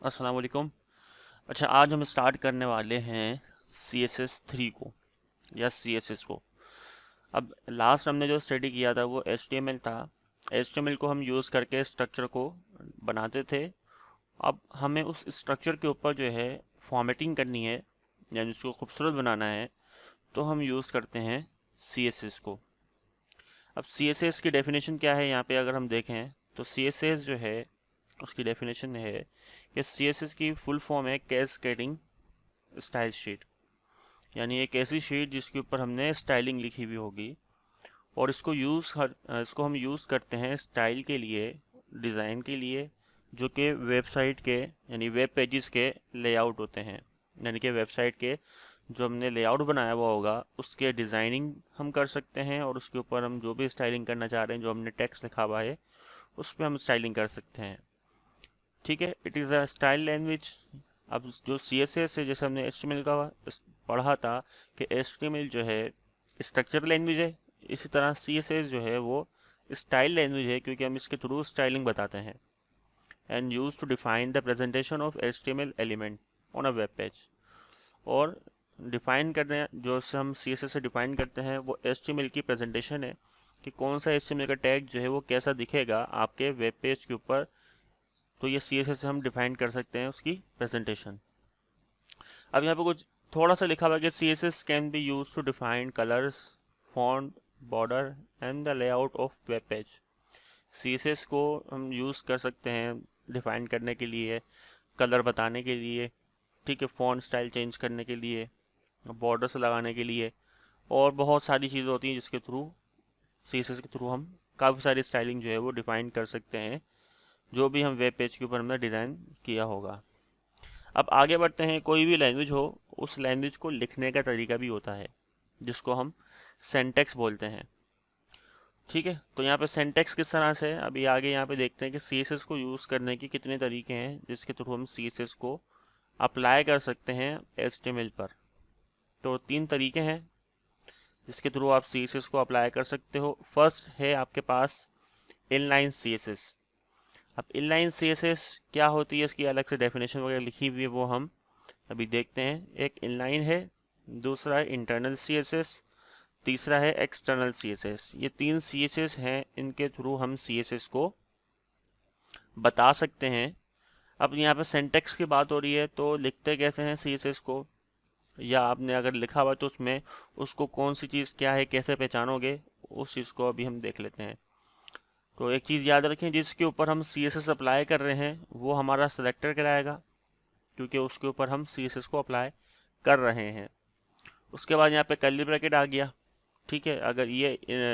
अस्सलाम वालेकुम। अच्छा, आज हम स्टार्ट करने वाले हैं CSS3 को या CSS को। अब लास्ट हमने जो स्टडी किया था वो HTML था। HTML को हम यूज़ करके स्ट्रक्चर को बनाते थे। अब हमें उस स्ट्रक्चर के ऊपर जो है फॉर्मेटिंग करनी है, यानी उसको खूबसूरत बनाना है, तो हम यूज़ करते हैं CSS को। अब CSS की डेफिनेशन क्या है यहाँ पे अगर हम देखें तो CSS जो है उसकी डेफिनेशन है कि CSS की फुल फॉर्म है कैस्केडिंग स्टाइल शीट, यानी एक ऐसी शीट जिसके ऊपर हमने स्टाइलिंग लिखी हुई होगी और इसको हम यूज़ करते हैं स्टाइल के लिए, डिज़ाइन के लिए, जो कि वेबसाइट के यानी वेब पेजेस के लेआउट होते हैं। यानी कि वेबसाइट के जो हमने लेआउट बनाया हुआ होगा उसके डिज़ाइनिंग हम कर सकते हैं और उसके ऊपर हम जो भी स्टाइलिंग करना चाह रहे हैं, जो हमने टेक्स्ट लिखा हुआ है उस पर हम स्टाइलिंग कर सकते हैं। ठीक है, it is a style language. अब जो CSS है, जैसे हमने HTML का पढ़ा था कि HTML जो है स्ट्रक्चर लैंग्वेज है, इसी तरह CSS जो है वो स्टाइल लैंग्वेज है, क्योंकि हम इसके थ्रू स्टाइलिंग बताते हैं। And use to define the presentation of HTML element on a web page. और डिफाइन करने जो से हम CSS से डिफाइन करते हैं वो HTML की प्रेजेंटेशन है, कि कौन सा HTML का टैग जो है वो कैसा दिखेगा आपके वेब पेज के ऊपर। तो ये CSS से हम डिफाइन कर सकते हैं उसकी प्रेजेंटेशन। अब यहाँ पे कुछ थोड़ा सा लिखा हुआ है कि CSS can be use to define colours, font, border and the layout of web page. CSS को हम यूज़ कर सकते हैं डिफाइन करने के लिए, कलर बताने के लिए, ठीक है, फॉन्ट स्टाइल चेंज करने के लिए, बॉर्डर्स लगाने के लिए, और बहुत सारी चीज़ें होती हैं जिसके थ्रू CSS के थ्रू हम काफ़ी सारी स्टाइलिंग जो है वो डिफाइन कर सकते हैं, जो भी हम वेब पेज के ऊपर हमने डिज़ाइन किया होगा। अब आगे बढ़ते हैं। कोई भी लैंग्वेज हो, उस लैंग्वेज को लिखने का तरीका भी होता है जिसको हम सेंटेक्स बोलते हैं। ठीक है, तो यहाँ पे सेंटेक्स किस तरह से है अभी आगे यहाँ पे देखते हैं कि CSS को यूज़ करने के कितने तरीके हैं जिसके थ्रू हम CSS को अप्लाई कर सकते हैं HTML पर। तो 3 तरीके हैं जिसके थ्रू आप CSS को अप्लाई कर सकते हो। फर्स्ट है आपके पास इनलाइन CSS। अब इनलाइन CSS क्या होती है, इसकी अलग से डेफिनेशन वगैरह लिखी हुई है, वो हम अभी देखते हैं। एक इनलाइन है, दूसरा है इंटरनल CSS, तीसरा है एक्सटर्नल CSS। ये 3 CSS हैं, इनके थ्रू हम CSS को बता सकते हैं। अब यहाँ पे सिंटैक्स की बात हो रही है, तो लिखते कैसे हैं CSS को, या आपने अगर लिखा हुआ तो उसमें उसको कौन सी चीज़ क्या है कैसे पहचानोगे, उस चीज़ को अभी हम देख लेते हैं। तो एक चीज़ याद रखें, जिसके ऊपर हम CSS अप्लाई कर रहे हैं वो हमारा सेलेक्टर कहलाएगा, क्योंकि उसके ऊपर हम CSS को अप्लाई कर रहे हैं। उसके बाद यहाँ पे कर्ली ब्रैकेट आ गया। ठीक है, अगर ये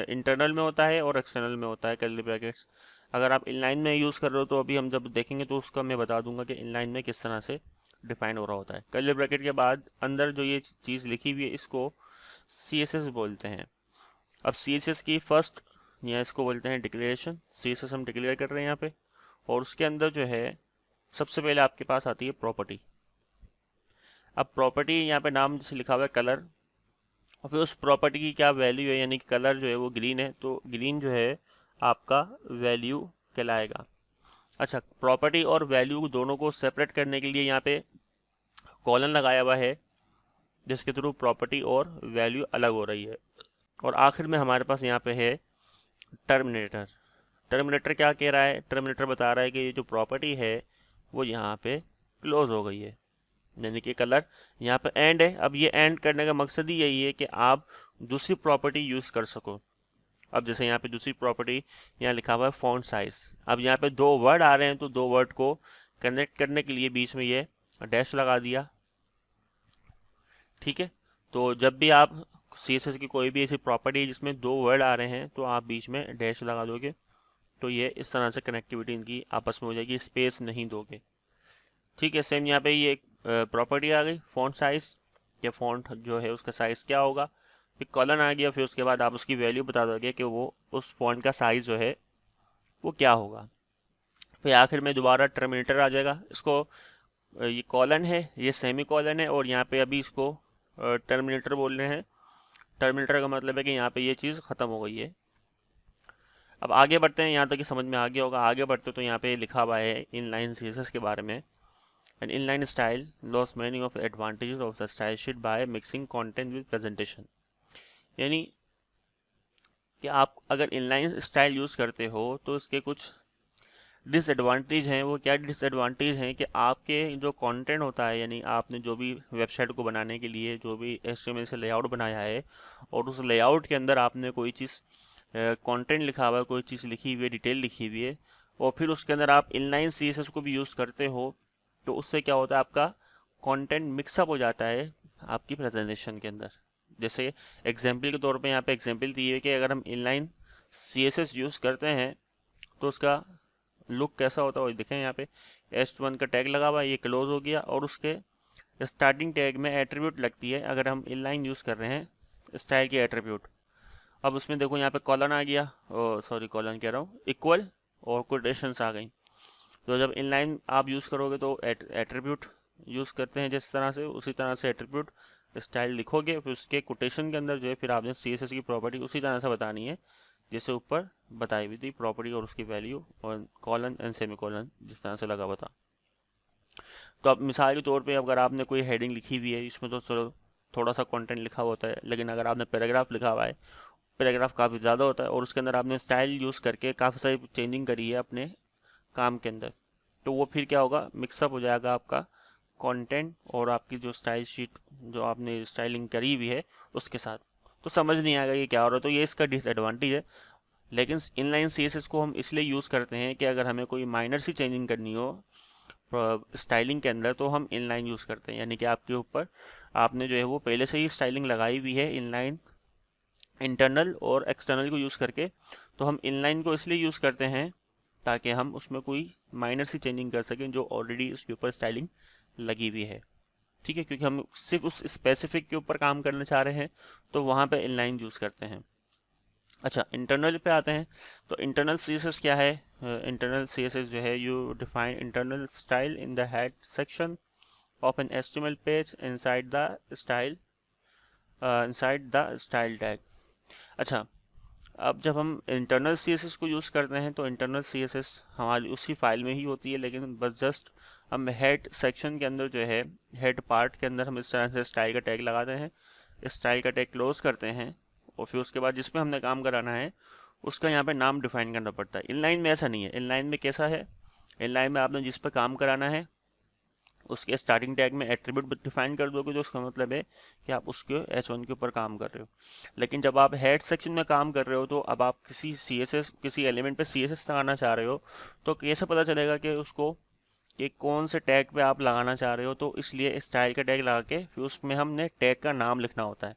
इंटरनल में होता है और एक्सटर्नल में होता है कर्ली ब्रैकेट्स। अगर आप इनलाइन में यूज़ कर रहे हो तो अभी हम जब देखेंगे तो उसका मैं बता दूंगा कि इनलाइन में किस तरह से डिफाइन हो रहा होता है। कर्ली ब्रैकेट के बाद अंदर जो ये चीज़ लिखी हुई है इसको CSS बोलते हैं। अब CSS की फर्स्ट, या इसको बोलते हैं डिक्लेरेशन। CSS हम डिक्लेयर कर रहे हैं यहाँ पे, और उसके अंदर जो है सबसे पहले आपके पास आती है प्रॉपर्टी। अब प्रॉपर्टी यहाँ पे नाम जैसे लिखा हुआ है कलर, और फिर उस प्रॉपर्टी की क्या वैल्यू है, यानी कि कलर जो है वो ग्रीन है तो ग्रीन जो है आपका वैल्यू कहलाएगा। अच्छा, प्रॉपर्टी और वैल्यू दोनों को सेपरेट करने के लिए यहाँ पे कॉलन लगाया हुआ है, जिसके थ्रू प्रॉपर्टी और वैल्यू अलग हो रही है। और आखिर में हमारे पास यहाँ पे है टर्मिनेटर। टर्मिनेटर क्या कह रहा है, टर्मिनेटर बता रहा है कि ये जो प्रॉपर्टी है वो यहाँ पे क्लोज हो गई है, यानी कि कलर यहाँ पे एंड है। अब ये एंड करने का मकसद ही यही है कि आप दूसरी प्रॉपर्टी यूज़ कर सको। अब जैसे यहाँ पे दूसरी प्रॉपर्टी यहाँ लिखा हुआ है फॉन्ट साइज। अब यहाँ पे 2 वर्ड आ रहे हैं तो 2 वर्ड को कनेक्ट करने के लिए बीच में ये डैश लगा दिया। ठीक है, तो जब भी आप CSS की कोई भी ऐसी प्रॉपर्टी है जिसमें 2 वर्ड आ रहे हैं तो आप बीच में डैश लगा दोगे, तो ये इस तरह से कनेक्टिविटी इनकी आपस में हो जाएगी, स्पेस नहीं दोगे। ठीक है, सेम यहाँ पे ये प्रॉपर्टी आ गई फॉन्ट साइज, या फॉन्ट जो है उसका साइज़ क्या होगा। फिर कॉलन आ गया, फिर उसके बाद आप उसकी वैल्यू बता दोगे कि वो उस फॉन्ट का साइज़ जो है वो क्या होगा। फिर आखिर में दोबारा टर्मिनेटर आ जाएगा। इसको ये कॉलन है, ये सेमी कॉलन है, और यहाँ पे अभी इसको टर्मिनेटर बोल रहे हैं। टर्मिनेटर का मतलब है कि यहाँ पे ये चीज़ ख़त्म हो गई है। अब आगे बढ़ते हैं, यहाँ तक कि समझ में आ गया होगा। आगे बढ़ते तो यहाँ पे लिखा हुआ है इनलाइन CSS के बारे में। An inline style loses many of advantages of the style sheet by mixing content with presentation. यानी कि आप अगर इनलाइन स्टाइल यूज़ करते हो तो इसके कुछ डिसएडवांटेज हैं। वो क्या डिसएडवांटेज हैं कि आपके जो कंटेंट होता है, यानी आपने जो भी वेबसाइट को बनाने के लिए जो भी HTML से लेआउट बनाया है और उस लेआउट के अंदर आपने कोई चीज़ कंटेंट लिखा हुआ है, कोई चीज़ लिखी हुई है, डिटेल लिखी हुई है, और फिर उसके अंदर आप इनलाइन CSS को भी यूज़ करते हो, तो उससे क्या होता है, आपका कंटेंट मिक्सअप हो जाता है आपकी प्रेजेंटेशन के अंदर। जैसे एग्जाम्पल के तौर पे यहाँ पे एग्जाम्पल दी है कि अगर हम इनलाइन CSS यूज़ करते हैं तो उसका लुक कैसा होता है वो देखें। यहाँ पे H1 का टैग लगा हुआ है, ये क्लोज हो गया, और उसके स्टार्टिंग टैग में एट्रीब्यूट लगती है अगर हम इनलाइन यूज़ कर रहे हैं स्टाइल की एट्रीब्यूट। अब उसमें देखो यहाँ पे कॉलन आ गया, सॉरी कॉलन कह रहा हूँ, इक्वल और कोटेशंस आ गई। तो जब इनलाइन आप यूज़ करोगे तो एट्रीब्यूट यूज़ करते हैं जिस तरह से, उसी तरह से एट्रीब्यूट स्टाइल लिखोगे, फिर उसके कोटेशन के अंदर जो है फिर आपने CSS की प्रॉपर्टी उसी तरह से बतानी है जैसे ऊपर बताई हुई थी, प्रॉपर्टी और उसकी वैल्यू और कॉलन एंड सेमी कॉलन जिस तरह से लगा हुआ था। तो अब मिसाल के तौर पे अगर आपने कोई हेडिंग लिखी हुई है, इसमें तो चलो थोड़ा सा कंटेंट लिखा होता है, लेकिन अगर आपने पैराग्राफ लिखा हुआ है, पैराग्राफ काफ़ी ज़्यादा होता है और उसके अंदर आपने स्टाइल यूज़ करके काफ़ी सारी चेंजिंग करी है अपने काम के अंदर, तो वो फिर क्या होगा, मिक्सअप हो जाएगा आपका कंटेंट और आपकी जो स्टाइल शीट जो आपने स्टाइलिंग करी हुई है उसके साथ, तो समझ नहीं आएगा ये क्या हो रहा है। तो ये इसका डिसएडवांटेज है। लेकिन इनलाइन CSS को हम इसलिए यूज़ करते हैं कि अगर हमें कोई माइनर सी चेंजिंग करनी हो स्टाइलिंग के अंदर तो हम इनलाइन यूज़ करते हैं, यानी कि आपके ऊपर आपने जो है वो पहले से ही स्टाइलिंग लगाई हुई है इनलाइन इंटरनल और एक्सटर्नल को यूज़ करके। तो हम इनलाइन को इसलिए यूज़ करते हैं ताकि हम उसमें कोई माइनर सी चेंजिंग कर सकें जो ऑलरेडी उसके ऊपर स्टाइलिंग लगी हुई है, ठीक है, क्योंकि हम सिर्फ उस स्पेसिफिक के ऊपर काम करना चाह रहे हैं तो वहाँ पे इनलाइन यूज़ करते हैं। अच्छा, इंटरनल पे आते हैं। तो इंटरनल CSS क्या है? इंटरनल CSS जो है, you define internal style in the head section of an HTML page inside the style tag. अच्छा, अब जब हम इंटरनल CSS को यूज़ करते हैं तो इंटरनल CSS हमारी उसी फाइल में ही होती है, लेकिन बस जस्ट हम हेड सेक्शन के अंदर जो है, हेड पार्ट के अंदर हम इस तरह से स्टाइल का टैग लगाते हैं, स्टाइल का टैग क्लोज करते हैं, और फिर उसके बाद जिसमें हमने काम कराना है उसका यहाँ पे नाम डिफाइन करना पड़ता है। इनलाइन में ऐसा नहीं है। इनलाइन में कैसा है, इनलाइन में आपने जिस पर काम कराना है उसके स्टार्टिंग टैग में एट्रीब्यूट डिफाइन कर दोगे, तो उसका मतलब है कि आप उसके H1 के ऊपर काम कर रहे हो। लेकिन जब आप हेड सेक्शन में काम कर रहे हो तो अब आप किसी एलिमेंट पे CSS लगाना चाह रहे हो, तो कैसे पता चलेगा कि उसको कि कौन से टैग पे आप लगाना चाह रहे हो? तो इसलिए स्टाइल का टैग लगा के फिर उसमें हमने टैग का नाम लिखना होता है।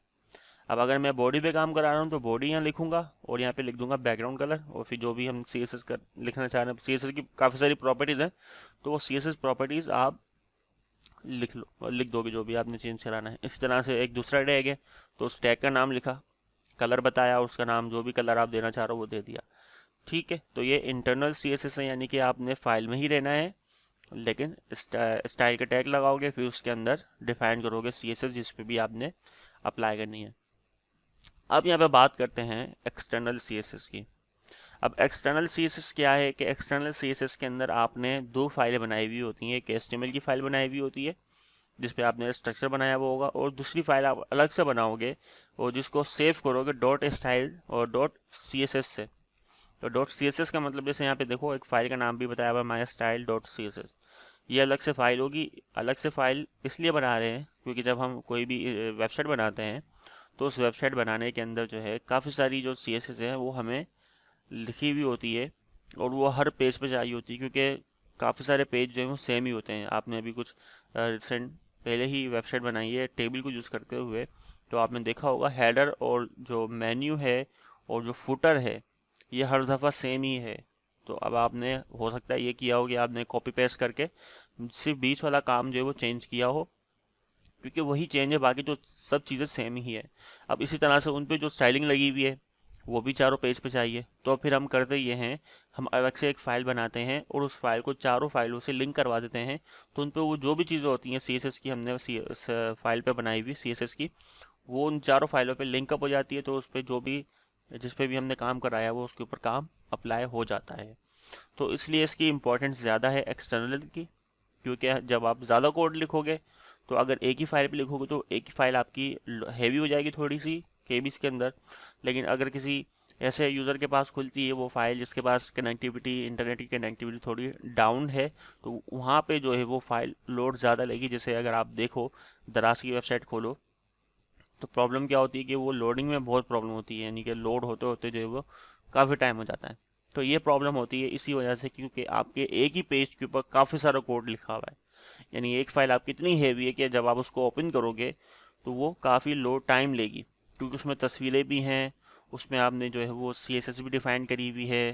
अब अगर मैं बॉडी पे काम करा रहा हूँ तो बॉडी यहाँ लिखूंगा और यहाँ पे लिख दूंगा बैकग्राउंड कलर, और फिर जो भी हम CSS कर लिखना चाह रहे हैं, CSS की काफ़ी सारी प्रॉपर्टीज़ हैं, तो वो CSS प्रॉपर्टीज़ आप लिख दोगे जो भी आपने चेंज कराना है। इसी तरह से एक दूसरा टैग है तो उस टैग का नाम लिखा, कलर बताया, उसका नाम जो भी कलर आप देना चाह रहे हो वो दे दिया, ठीक है। तो ये इंटरनल CSS है, यानी कि आपने फाइल में ही रहना है, लेकिन स्टाइल का टैग लगाओगे, फिर उसके अंदर डिफाइन करोगे CSS जिस पे भी आपने अप्लाई करनी है। अब यहाँ पे बात करते हैं एक्सटर्नल CSS की। अब एक्सटर्नल CSS क्या है कि एक्सटर्नल CSS के अंदर आपने दो फाइलें बनाई हुई होती हैं। एक HTML की फाइल बनाई हुई होती है जिस पे आपने स्ट्रक्चर बनाया हुआ होगा, और दूसरी फाइल आप अलग से बनाओगे और जिसको सेव करोगे डॉट स्टाइल और डॉट CSS से। तो डॉट CSS का मतलब जैसे यहाँ पे देखो एक फाइल का नाम भी बताया हुआ है, माई स्टाइल डॉट CSS। ये अलग से फाइल होगी। अलग से फाइल इसलिए बना रहे हैं क्योंकि जब हम कोई भी वेबसाइट बनाते हैं तो उस वेबसाइट बनाने के अंदर जो है काफ़ी सारी जो CSS है वो हमें लिखी हुई होती है और वो हर पेज पे चाहिए होती है, क्योंकि काफ़ी सारे पेज जो हैं वो सेम ही होते हैं। आपने अभी कुछ रिसेंट पहले ही वेबसाइट बनाई है टेबल को यूज़ करते हुए, तो आपने देखा होगा हेडर और जो मेन्यू है और जो फुटर है ये हर दफ़ा सेम ही है। तो अब आपने हो सकता है ये किया हो कि आपने कॉपी पेस्ट करके सिर्फ बीच वाला काम जो है वो चेंज किया हो, क्योंकि वही चेंज है, बाकी जो सब चीज़ें सेम ही है। अब इसी तरह से उन पे जो स्टाइलिंग लगी हुई है वो भी चारों पेज पे चाहिए। तो फिर हम करते ये हैं, हम अलग से एक फ़ाइल बनाते हैं और उस फाइल को चारों फाइलों से लिंक करवा देते हैं। तो उन पे वो जो भी चीज़ें होती हैं CSS की, हमने फाइल पे बनाई हुई CSS की, वो उन चारों फाइलों पे लिंक अप हो जाती है। तो उस पर जो भी जिस पे भी हमने काम कराया वो उसके ऊपर काम अप्लाई हो जाता है। तो इसलिए इसकी इम्पोर्टेंस ज़्यादा है एक्सटर्नल की, क्योंकि जब आप ज़्यादा कोड लिखोगे तो अगर एक ही फाइल पे लिखोगे तो एक ही फाइल आपकी हैवी हो जाएगी थोड़ी सी केबीज के अंदर। लेकिन अगर किसी ऐसे यूज़र के पास खुलती है वो फाइल जिसके पास कनेक्टिविटी, इंटरनेट की कनेक्टिविटी थोड़ी डाउन है, तो वहाँ पे जो है वो फाइल लोड ज़्यादा लेगी। जैसे अगर आप देखो दराज की वेबसाइट खोलो तो प्रॉब्लम क्या होती है कि वो लोडिंग में बहुत प्रॉब्लम होती है, यानी कि लोड होते होते जो है वो काफ़ी टाइम हो जाता है। तो ये प्रॉब्लम होती है इसी वजह से, क्योंकि आपके एक ही पेज के ऊपर काफ़ी सारा कोड लिखा हुआ है। यानी एक फाइल आपकी इतनी हैवी है कि जब आप उसको ओपन करोगे तो वो काफ़ी लो टाइम लेगी, क्योंकि उसमें तस्वीरें भी हैं, उसमें आपने जो है वो CSS भी डिफाइन करी हुई है,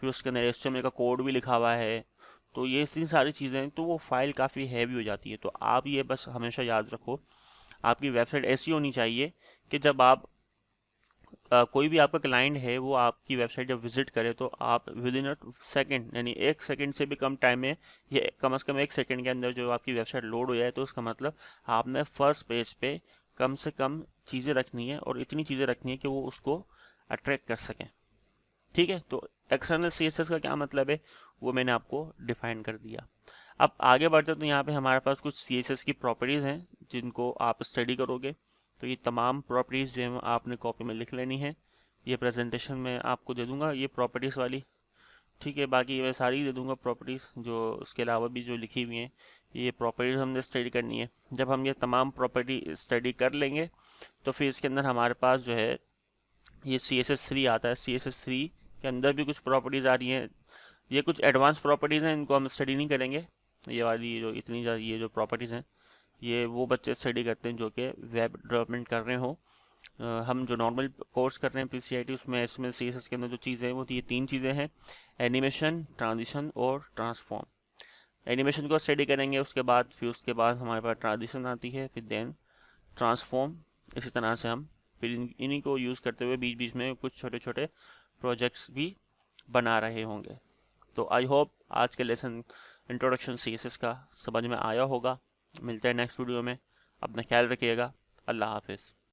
फिर उसके अंदर HTML का कोड भी लिखा हुआ है। तो ये इतनी सारी चीज़ें, तो वो फाइल काफ़ी हैवी हो जाती है। तो आप ये बस हमेशा याद रखो, आपकी वेबसाइट ऐसी होनी चाहिए कि जब आप कोई भी आपका क्लाइंट है वो आपकी वेबसाइट जब विजिट करे तो आप विद इन अ सेकेंड, यानी 1 सेकेंड से भी कम टाइम में, ये कम से कम 1 सेकेंड के अंदर जो आपकी वेबसाइट लोड हो जाए, तो उसका मतलब आपने फर्स्ट पेज पे कम से कम चीज़ें रखनी है और इतनी चीज़ें रखनी है कि वो उसको अट्रैक्ट कर सकें। ठीक है, तो एक्सटर्नल CSS का क्या मतलब है वो मैंने आपको डिफाइन कर दिया। अब आगे बढ़ते तो यहाँ पे हमारे पास कुछ CSS की प्रॉपर्टीज़ हैं जिनको आप स्टडी करोगे। तो ये तमाम प्रॉपर्टीज़ जो है आपने कॉपी में लिख लेनी है। ये प्रेजेंटेशन में आपको दे दूंगा ये प्रॉपर्टीज़ वाली, ठीक है। बाकी मैं सारी दे दूंगा प्रॉपर्टीज़, जो उसके अलावा भी जो लिखी हुई हैं ये प्रॉपर्टीज़ हमने स्टडी करनी है। जब हम ये तमाम प्रॉपर्टी स्टडी कर लेंगे तो फिर इसके अंदर हमारे पास जो है ये CSS3 आता है। CSS3 के अंदर भी कुछ प्रॉपर्टीज़ आ रही हैं, ये कुछ एडवांस प्रॉपर्टीज़ हैं, इनको हम स्टडी नहीं करेंगे। ये वाली जो इतनी ये जो प्रॉपर्टीज़ हैं ये वो बच्चे स्टडी करते हैं जो कि वेब डेवलपमेंट कर रहे हो। हम जो नॉर्मल कोर्स कर रहे हैं PCIT, उसमें HTML CSS के अंदर जो चीज़ें हैं वो ये 3 चीज़ें हैं: एनिमेशन, ट्रांजिशन और ट्रांसफॉर्म। एनिमेशन को स्टडी करेंगे, उसके बाद हमारे पास ट्रांजिशन आती है, फिर देन ट्रांसफॉर्म। इसी तरह से हम फिर इन्हीं को यूज़ करते हुए बीच बीच में कुछ छोटे छोटे प्रोजेक्ट्स भी बना रहे होंगे। तो आई होप आज के लेसन इंट्रोडक्शन CSS का समझ में आया होगा। मिलते हैं नेक्स्ट वीडियो में, अपना ख्याल रखिएगा। अल्लाह हाफिज़।